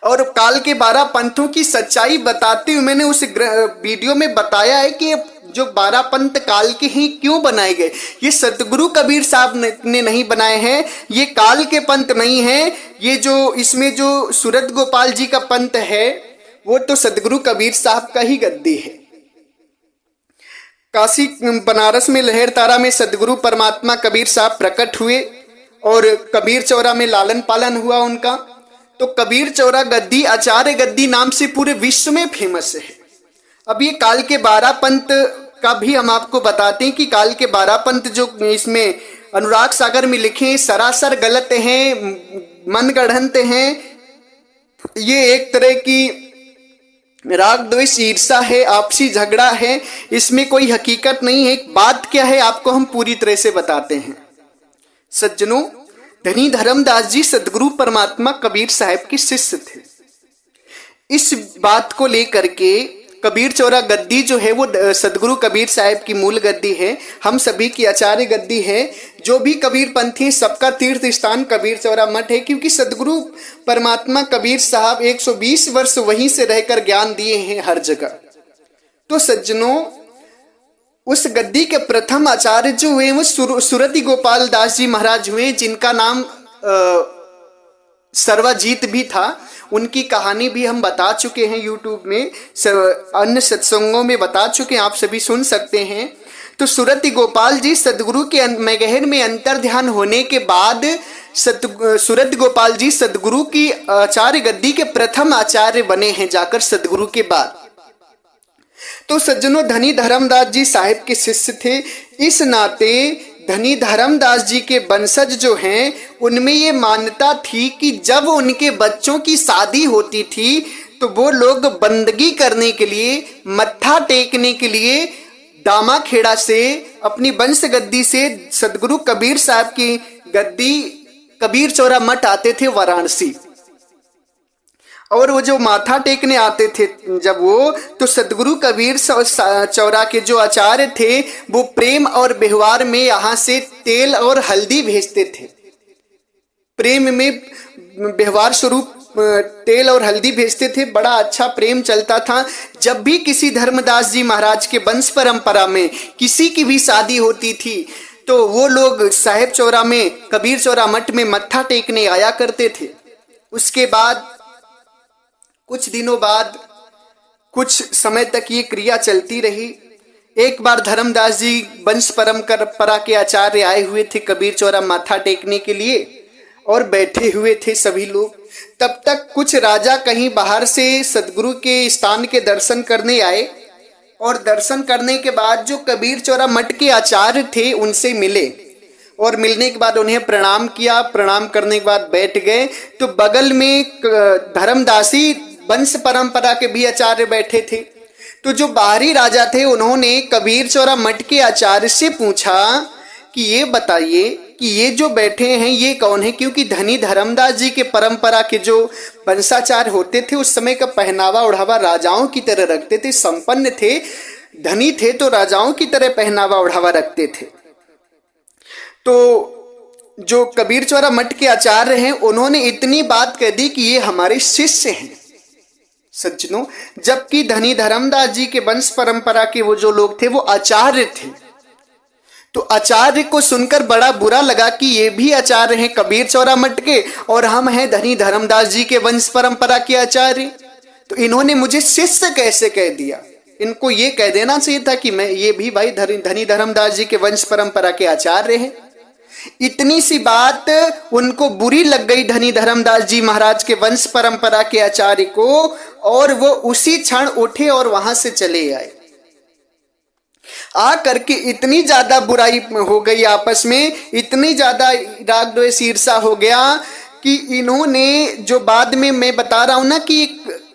और काल के 12 पंथों की सच्चाई बताते हुए मैंने उस वीडियो में बताया है कि जो 12 पंथ काल के ही क्यों बनाए गए। ये सतगुरु कबीर साहब ने नहीं बनाए हैं, ये काल के पंथ नहीं है। ये जो इसमें जो सूरत गोपाल जी का पंथ है वो तो सदगुरु कबीर साहब का ही गद्दी है। काशी बनारस में लहर तारा में सदगुरु परमात्मा कबीर साहब प्रकट हुए और कबीर चौरा में लालन पालन हुआ उनका। तो कबीर चौरा गद्दी आचार्य गद्दी नाम से पूरे विश्व में फेमस है। अब ये काल के 12 पंथ का भी हम आपको बताते हैं कि काल के 12 पंथ जो इसमें अनुराग सागर में लिखे सरासर गलत हैं, मनगढ़ंत हैं। ये एक तरह की राग द्वेष ईर्षा है, आपसी झगड़ा है, इसमें कोई हकीकत नहीं है। बात क्या है आपको हम पूरी तरह से बताते हैं। सज्जनों, धनी धर्मदास जी सदगुरु परमात्मा कबीर साहब के शिष्य थे। इस बात को लेकर के कबीर चौरा गद्दी जो है वो सदगुरु कबीर साहब की मूल गद्दी है, हम सभी की आचार्य गद्दी है। जो भी कबीर पंथी सबका तीर्थ स्थान कबीर चौरा मठ है, क्योंकि सदगुरु परमात्मा कबीर साहब 120 वर्ष वहीं से रहकर ज्ञान दिए हैं हर जगह। तो सज्जनों, उस गद्दी के प्रथम आचार्य जो हुए वो सूरती गोपाल दास जी महाराज हुए, जिनका नाम सर्वजीत भी था। उनकी कहानी भी हम बता चुके हैं यूट्यूब में, अन्य सत्संगों में बता चुके हैं, आप सभी सुन सकते हैं। तो सूरती गोपाल जी सदगुरु के मगहर में अंतर ध्यान होने के बाद सूरत गोपाल जी सदगुरु की आचार्य गद्दी के प्रथम आचार्य बने हैं जाकर सदगुरु के बाद। तो सज्जनों, धनी धर्मदास जी साहिब के शिष्य थे। इस नाते धनी धर्मदास जी के वंशज जो हैं उनमें ये मान्यता थी कि जब उनके बच्चों की शादी होती थी तो वो लोग बंदगी करने के लिए, मत्था टेकने के लिए दामाखेड़ा से अपनी वंश गद्दी से सदगुरु कबीर साहब की गद्दी कबीर चौरा मठ आते थे वाराणसी। और वो जो माथा टेकने आते थे जब वो, तो सदगुरु कबीर चौरा के जो आचार्य थे वो प्रेम और व्यवहार में यहाँ से तेल और हल्दी भेजते थे। प्रेम में व्यवहार स्वरूप तेल और हल्दी भेजते थे। बड़ा अच्छा प्रेम चलता था। जब भी किसी धर्मदास जी महाराज के वंश परंपरा में किसी की भी शादी होती थी तो वो लोग साहेब चौरा में, कबीर चौरा मठ में मत्था टेकने आया करते थे। उसके बाद कुछ दिनों बाद, कुछ समय तक ये क्रिया चलती रही। एक बार धर्मदास जी वंश परंपरा के आचार्य आए हुए थे कबीर चौरा माथा टेकने के लिए और बैठे हुए थे सभी लोग। तब तक कुछ राजा कहीं बाहर से सदगुरु के स्थान के दर्शन करने आए और दर्शन करने के बाद जो कबीर चौरा मठ के आचार्य थे उनसे मिले और मिलने के बाद उन्हें प्रणाम किया। प्रणाम करने के बाद बैठ गए तो बगल में धर्मदासी वंश परंपरा के भी आचार्य बैठे थे। तो जो बाहरी राजा थे उन्होंने कबीर चौरा मठ के आचार्य से पूछा कि ये बताइए कि ये जो बैठे हैं ये कौन है, क्योंकि धनी धर्मदास जी के परंपरा के जो वंशाचार्य होते थे उस समय का पहनावा ओढ़ावा राजाओं की तरह रखते थे। संपन्न थे, धनी थे तो राजाओं की तरह पहनावा ओढ़ावा रखते थे। तो जो कबीर चौरा मठ के आचार्य हैं उन्होंने इतनी बात कह दी कि ये हमारे शिष्य हैं सज्जनों। जबकि धनी धर्मदास जी के वंश परंपरा के वो जो लोग थे वो आचार्य थे। तो आचार्य को सुनकर बड़ा बुरा लगा कि ये भी आचार्य हैं कबीर चौरा मठ के और हम हैं धनी धर्मदास जी के वंश परंपरा के आचार्य। तो इन्होंने मुझे शिष्य कैसे कह दिया। इनको ये कह देना चाहिए था कि मैं ये भी भाई धनी धर्मदास जी के वंश परंपरा के आचार्य हैं। इतनी सी बात उनको बुरी लग गई धनी धर्मदास जी महाराज के वंश परंपरा के आचार्य को और वो उसी क्षण उठे और वहां से चले आए। आ करके इतनी ज्यादा बुराई हो गई आपस में, इतनी ज्यादा राग द्वेष ईर्षा हो गया कि इन्होंने, जो बाद में मैं बता रहा हूं ना कि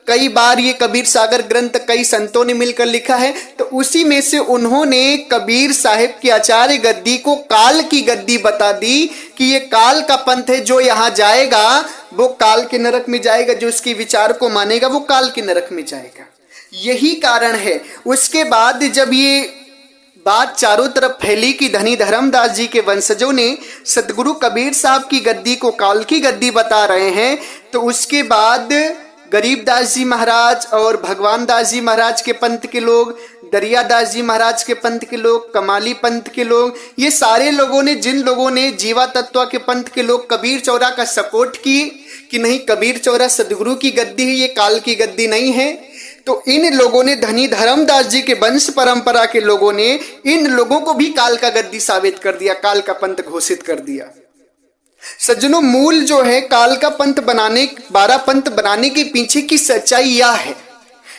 कई बार ये कबीर सागर ग्रंथ कई संतों ने मिलकर लिखा है, तो उसी में से उन्होंने कबीर साहिब की आचार्य गद्दी को काल की गद्दी बता दी कि ये काल का पंथ है, जो यहाँ जाएगा वो काल के नरक में जाएगा, जो इसके विचार को मानेगा वो काल के नरक में जाएगा। यही कारण है। उसके बाद जब ये बात चारों तरफ फैली कि धनी धर्मदास जी के वंशजों ने सदगुरु कबीर साहब की गद्दी को काल की गद्दी बता रहे हैं, तो उसके बाद गरीबदास जी महाराज और भगवान दास जी महाराज के पंथ के लोग, दरियादास जी महाराज के पंथ के लोग, कमाली पंथ के लोग, ये सारे लोगों ने, जिन लोगों ने जीवा तत्व के पंथ के लोग कबीर चौरा का सपोर्ट किए कि नहीं कबीर चौरा सदगुरु की गद्दी है, ये काल की गद्दी नहीं है, तो इन लोगों ने, धनी धर्मदास जी के वंश परंपरा के लोगों ने इन लोगों को भी काल का गद्दी साबित कर दिया, काल का पंथ घोषित कर दिया। सज्जनों, मूल जो है काल का पंथ बनाने, 12 पंथ बनाने के पीछे की सच्चाई यह है।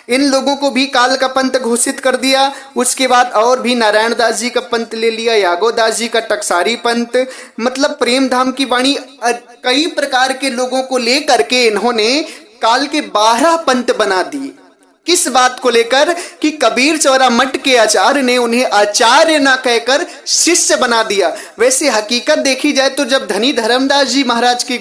इन लोगों को भी काल का पंथ घोषित कर दिया। उसके बाद और भी नारायण दास जी का पंथ ले लिया, यागोदास जी का टकसारी पंथ, मतलब प्रेम धाम की वाणी, कई प्रकार के लोगों को लेकर के इन्होंने काल के 12 पंथ बना दिए। किस बात को लेकर कि कबीर चौरा मठ के आचार्य ने उन्हें आचार्य ना कहकर शिष्य बना दिया। वैसे हकीकत देखी जाए तो जब धनी धर्मदास जी महाराज के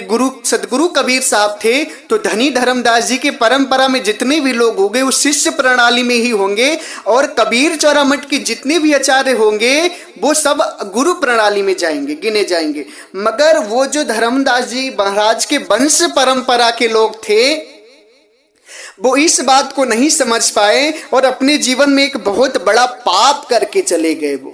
गुरु सदगुरु कबीर साहब थे, तो धनी धर्मदास जी के परंपरा में जितने भी लोग होंगे वो शिष्य प्रणाली में ही होंगे, और कबीर चौरा मठ के जितने भी आचार्य होंगे वो सब गुरु प्रणाली में जाएंगे, गिने जाएंगे। मगर वो जो धर्मदास जी महाराज के वंश परंपरा के लोग थे वो इस बात को नहीं समझ पाए और अपने जीवन में एक बहुत बड़ा पाप करके चले गए वो।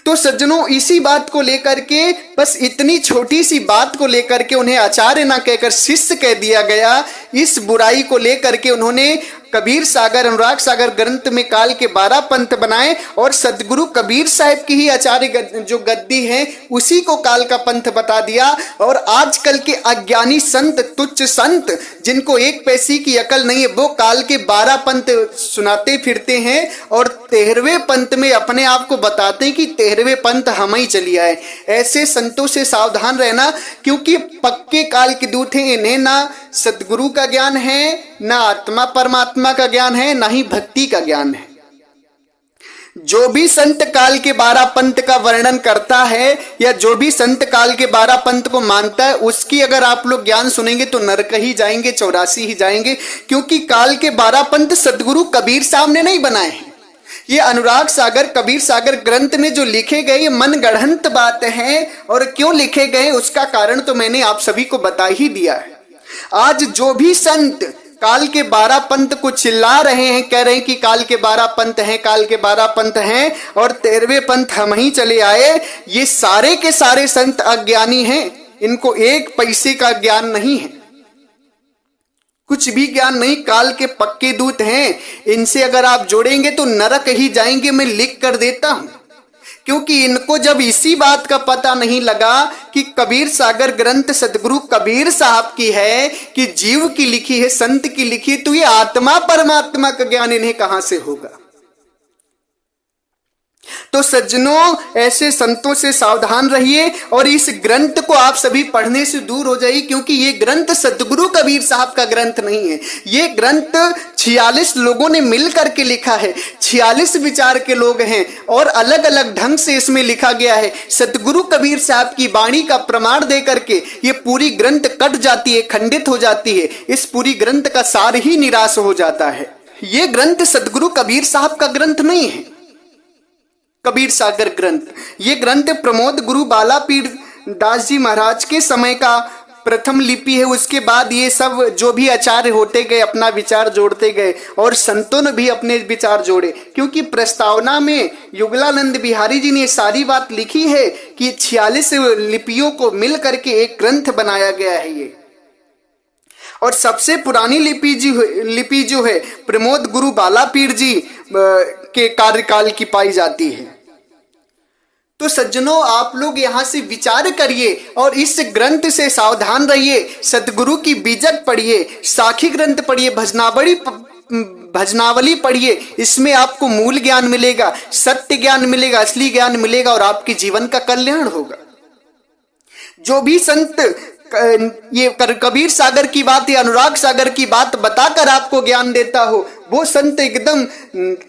तो सज्जनों, इसी बात को लेकर के, बस इतनी छोटी सी बात को लेकर के उन्हें आचार्य ना कहकर शिष्य कह दिया गया। इस बुराई को लेकर के उन्होंने कबीर सागर अनुराग सागर ग्रंथ में काल के 12 पंथ बनाए और सदगुरु कबीर साहब की ही आचार्य जो गद्दी है उसी को काल का पंथ बता दिया। और आजकल के अज्ञानी संत, तुच्छ संत, जिनको एक पैसे की अकल नहीं है, वो काल के 12 पंथ सुनाते फिरते हैं और 13वें पंथ में अपने आप को बताते हैं कि 13वें पंथ हम ही चली आए। ऐसे संतों से सावधान रहना, क्योंकि पक्के काल के दूत हैं। इन्हें ना सदगुरु का ज्ञान है, ना आत्मा परमात्मा का ज्ञान है, ना ही भक्ति का ज्ञान है। जो भी संत काल के 12 पंथ का वर्णन करता है या जो भी संत काल के 12 पंथ को मानता है, उसकी अगर आप लोग ज्ञान सुनेंगे तो नरक ही जाएंगे, 84 ही जाएंगे। क्योंकि काल के 12 पंथ सदगुरु कबीर साहब ने नहीं बनाए हैं। ये अनुराग सागर कबीर सागर ग्रंथ में जो लिखे गए ये मन गढ़ंत बात है। और क्यों लिखे गए उसका कारण तो मैंने आप सभी को बता ही दिया है। आज जो भी संत काल के 12 पंथ को चिल्ला रहे हैं, कह रहे हैं कि काल के 12 पंथ हैं, काल के 12 पंथ हैं और 13वें पंथ हम ही चले आए, ये सारे के सारे संत अज्ञानी हैं। इनको एक पैसे का ज्ञान नहीं है, कुछ भी ज्ञान नहीं। काल के पक्के दूत हैं, इनसे अगर आप जोड़ेंगे तो नरक ही जाएंगे, मैं लिख कर देता हूं। क्योंकि इनको जब इसी बात का पता नहीं लगा कि कबीर सागर ग्रंथ सदगुरु कबीर साहब की है, कि जीव की लिखी है, संत की लिखी है, तो ये आत्मा परमात्मा का ज्ञान इन्हें कहां से होगा। तो सज्जनों, ऐसे संतों से सावधान रहिए और इस ग्रंथ को आप सभी पढ़ने से दूर हो जाइए। क्योंकि ये ग्रंथ सदगुरु कबीर साहब का ग्रंथ नहीं है। ये ग्रंथ 46 लोगों ने मिलकर के लिखा है, 46 विचार के लोग हैं और अलग अलग ढंग से इसमें लिखा गया है। सदगुरु कबीर साहब की वाणी का प्रमाण दे करके ये पूरी ग्रंथ कट जाती है, खंडित हो जाती है। इस पूरी ग्रंथ का सार ही निराश हो जाता है। ये ग्रंथ सदगुरु कबीर साहब का ग्रंथ नहीं है, कबीर सागर ग्रंथ। ये ग्रंथ प्रमोद गुरु बालापीर दास जी महाराज के समय का प्रथम लिपि है। उसके बाद ये सब जो भी आचार्य होते गए अपना विचार जोड़ते गए और संतों ने भी अपने विचार जोड़े। क्योंकि प्रस्तावना में युगलानंद बिहारी जी ने सारी बात लिखी है कि 46 लिपियों को मिल करके एक ग्रंथ बनाया गया है ये। और सबसे पुरानी लिपि जो है प्रमोद गुरु बालापीर जी के कार्यकाल की पाई जाती है। तो सज्जनों, आप लोग यहां से विचार करिए और इस ग्रंथ से सावधान रहिए। सदगुरु की बीजक पढ़िए, साखी ग्रंथ पढ़िए, भजनावली पढ़िए। इसमें आपको मूल ज्ञान मिलेगा, सत्य ज्ञान मिलेगा, असली ज्ञान मिलेगा और आपके जीवन का कल्याण होगा। जो भी संत ये कबीर सागर की बात या अनुराग सागर की बात बताकर आपको ज्ञान देता हो, वो संत एकदम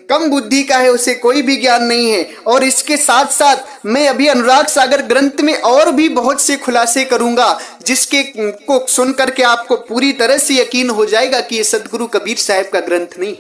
कम बुद्धि का है, उसे कोई भी ज्ञान नहीं है। और इसके साथ साथ मैं अभी अनुराग सागर ग्रंथ में और भी बहुत से खुलासे करूंगा, जिसके को सुन करके आपको पूरी तरह से यकीन हो जाएगा कि ये सदगुरु कबीर साहब का ग्रंथ नहीं।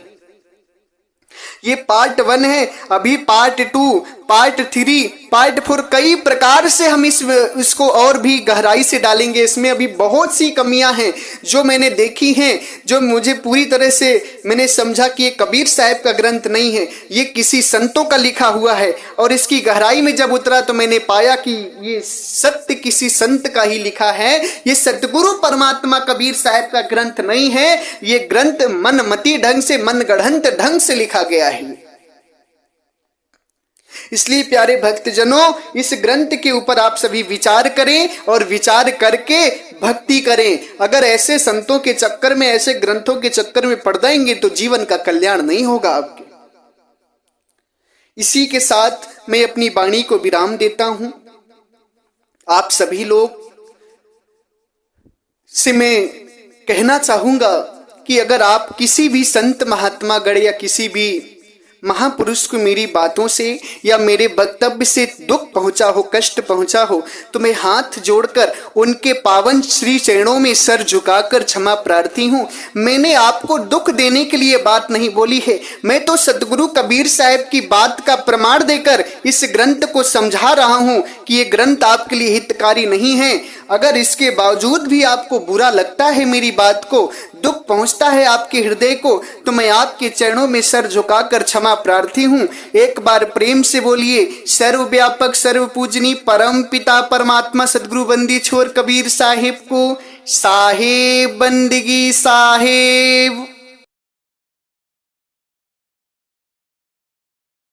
ये पार्ट 1 है, अभी पार्ट 2, पार्ट 3, पार्ट 4 कई प्रकार से हम इसको और भी गहराई से डालेंगे। इसमें अभी बहुत सी कमियां हैं जो मैंने देखी हैं, जो मुझे पूरी तरह से मैंने समझा कि ये कबीर साहब का ग्रंथ नहीं है, ये किसी संतों का लिखा हुआ है। और इसकी गहराई में जब उतरा तो मैंने पाया कि ये सत्य किसी संत का ही लिखा है। ये सतगुरु परमात्मा कबीर साहब का ग्रंथ नहीं है। ये ग्रंथ मनमती ढंग से, मन गढ़ंत ढंग से लिखा गया है। इसलिए प्यारे भक्तजनों, इस ग्रंथ के ऊपर आप सभी विचार करें और विचार करके भक्ति करें। अगर ऐसे संतों के चक्कर में, ऐसे ग्रंथों के चक्कर में पड़ जाएंगे तो जीवन का कल्याण नहीं होगा आपके। इसी के साथ मैं अपनी वाणी को विराम देता हूं। आप सभी लोग से मैं कहना चाहूंगा कि अगर आप किसी भी संत महात्मा गण या किसी भी महापुरुष को मेरी बातों से या मेरे वक्तव्य से दुख पहुंचा हो, कष्ट पहुंचा हो, तो मैं हाथ जोड़कर उनके पावन श्री चरणों में सर झुकाकर क्षमा प्रार्थी हूं। मैंने आपको दुख देने के लिए बात नहीं बोली है, मैं तो सतगुरु कबीर साहब की बात का प्रमाण देकर इस ग्रंथ को समझा रहा हूं कि ये ग्रंथ आपके लिए हितकारी नहीं है। अगर इसके बावजूद भी आपको बुरा लगता है, मेरी बात को दुख पहुंचता है आपके हृदय को, तो मैं आपके चरणों में सर झुकाकर क्षमा प्रार्थी हूं। एक बार प्रेम से बोलिए, सर्वव्यापक सर्व पूजनी परम पिता परमात्मा सदगुरु बंदी छोर कबीर साहिब को साहेब बंदगी साहेब।